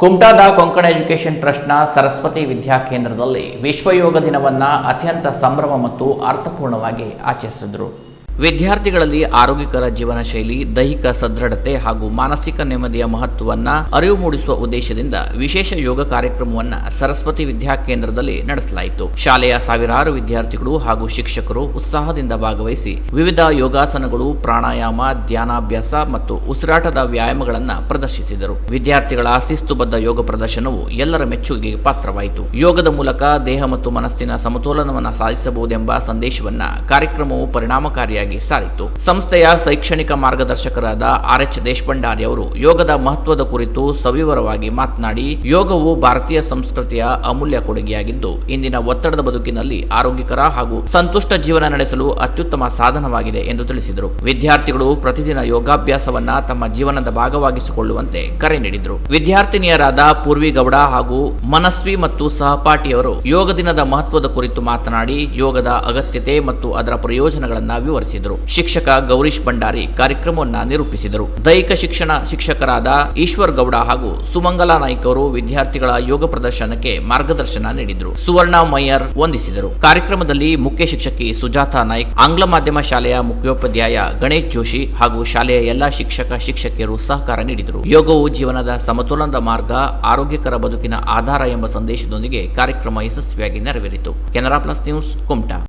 ಕುಮಟಾದ Konkan education ಟ್ರಸ್ಟ್ನ ಸರಸ್ವತಿ ವಿದ್ಯಾಕೇಂದ್ರದಲ್ಲಿ ವಿಶ್ವ ಯೋಗ ದಿನವನ್ನು ಅತ್ಯಂತ ಸಂಭ್ರಮ ಮತ್ತು ಅರ್ಥಪೂರ್ಣವಾಗಿ ಆಚರಿಸಿದರು. ವಿದ್ಯಾರ್ಥಿಗಳಲ್ಲಿ ಆರೋಗ್ಯಕರ ಜೀವನ ಶೈಲಿ, ದೈಹಿಕ ಸದೃಢತೆ ಹಾಗೂ ಮಾನಸಿಕ ನೆಮ್ಮದಿಯ ಮಹತ್ವವನ್ನು ಅರಿವು ಮೂಡಿಸುವ ಉದ್ದೇಶದಿಂದ ವಿಶೇಷ ಯೋಗ ಕಾರ್ಯಕ್ರಮವನ್ನು ಸರಸ್ವತಿ ವಿದ್ಯಾಕೇಂದ್ರದಲ್ಲಿ ನಡೆಸಲಾಯಿತು. ಶಾಲೆಯ ಸಾವಿರಾರು ವಿದ್ಯಾರ್ಥಿಗಳು ಹಾಗೂ ಶಿಕ್ಷಕರು ಉತ್ಸಾಹದಿಂದ ಭಾಗವಹಿಸಿ ವಿವಿಧ ಯೋಗಾಸನಗಳು, ಪ್ರಾಣಾಯಾಮ, ಧ್ಯಾನಾಭ್ಯಾಸ ಮತ್ತು ಉಸಿರಾಟದ ವ್ಯಾಯಾಮಗಳನ್ನು ಪ್ರದರ್ಶಿಸಿದರು. ವಿದ್ಯಾರ್ಥಿಗಳ ಶಿಸ್ತುಬದ್ಧ ಯೋಗ ಪ್ರದರ್ಶನವು ಎಲ್ಲರ ಮೆಚ್ಚುಗೆಗೆ ಪಾತ್ರವಾಯಿತು. ಯೋಗದ ಮೂಲಕ ದೇಹ ಮತ್ತು ಮನಸ್ಸಿನ ಸಮತೋಲನವನ್ನು ಸಾಧಿಸಬಹುದೆಂಬ ಸಂದೇಶವನ್ನು ಕಾರ್ಯಕ್ರಮವು ಪರಿಣಾಮಕಾರಿಯಾಗಿ ಸಾರಿತು. ಸಂಸ್ಥೆಯ ಶೈಕ್ಷಣಿಕ ಮಾರ್ಗದರ್ಶಕರಾದ RH ದೇಶಪಾಂಡೆ ಅವರು ಯೋಗದ ಮಹತ್ವದ ಕುರಿತು ಸವಿವರವಾಗಿ ಮಾತನಾಡಿ, ಯೋಗವು ಭಾರತೀಯ ಸಂಸ್ಕೃತಿಯ ಅಮೂಲ್ಯ ಕೊಡುಗೆಯಾಗಿದ್ದು ಇಂದಿನ ಒತ್ತಡದ ಬದುಕಿನಲ್ಲಿ ಆರೋಗ್ಯಕರ ಹಾಗೂ ಸಂತುಷ್ಟ ಜೀವನ ನಡೆಸಲು ಅತ್ಯುತ್ತಮ ಸಾಧನವಾಗಿದೆ ಎಂದು ತಿಳಿಸಿದರು. ವಿದ್ಯಾರ್ಥಿಗಳು ಪ್ರತಿದಿನ ಯೋಗಾಭ್ಯಾಸವನ್ನ ತಮ್ಮ ಜೀವನದ ಭಾಗವಾಗಿಸಿಕೊಳ್ಳುವಂತೆ ಕರೆ ನೀಡಿದರು. ವಿದ್ಯಾರ್ಥಿನಿಯರಾದ ಪೂರ್ವಿ ಗೌಡ ಹಾಗೂ ಮನಸ್ವಿ ಮತ್ತು ಸಹಪಾಠಿಯವರು ಯೋಗ ದಿನದ ಮಹತ್ವದ ಕುರಿತು ಮಾತನಾಡಿ ಯೋಗದ ಅಗತ್ಯತೆ ಮತ್ತು ಅದರ ಪ್ರಯೋಜನಗಳನ್ನು ವಿವರಿಸಿದರು. ಶಿಕ್ಷಕ ಗೌರೀಶ್ ಭಂಡಾರಿ ಕಾರ್ಯಕ್ರಮವನ್ನು ನಿರೂಪಿಸಿದರು. ದೈಹಿಕ ಶಿಕ್ಷಣ ಶಿಕ್ಷಕರಾದ ಈಶ್ವರ್ ಗೌಡ ಹಾಗೂ ಸುಮಂಗಲಾ ನಾಯ್ಕ ಅವರು ವಿದ್ಯಾರ್ಥಿಗಳ ಯೋಗ ಪ್ರದರ್ಶನಕ್ಕೆ ಮಾರ್ಗದರ್ಶನ ನೀಡಿದರು. ಸುವರ್ಣ ಮಯ್ಯರ್ ವಂದಿಸಿದರು. ಕಾರ್ಯಕ್ರಮದಲ್ಲಿ ಮುಖ್ಯ ಶಿಕ್ಷಕಿ ಸುಜಾತಾ ನಾಯ್ಕ್, ಆಂಗ್ಲ ಮಾಧ್ಯಮ ಶಾಲೆಯ ಮುಖ್ಯೋಪಾಧ್ಯಾಯ ಗಣೇಶ್ ಜೋಶಿ ಹಾಗೂ ಶಾಲೆಯ ಎಲ್ಲಾ ಶಿಕ್ಷಕಿಯರು ಸಹಕಾರ ನೀಡಿದರು. ಯೋಗವು ಜೀವನದ ಸಮತೋಲನದ ಮಾರ್ಗ, ಆರೋಗ್ಯಕರ ಬದುಕಿನ ಆಧಾರ ಎಂಬ ಸಂದೇಶದೊಂದಿಗೆ ಕಾರ್ಯಕ್ರಮ ಯಶಸ್ವಿಯಾಗಿ ನೆರವೇರಿತು. Canara plus news, Kumta.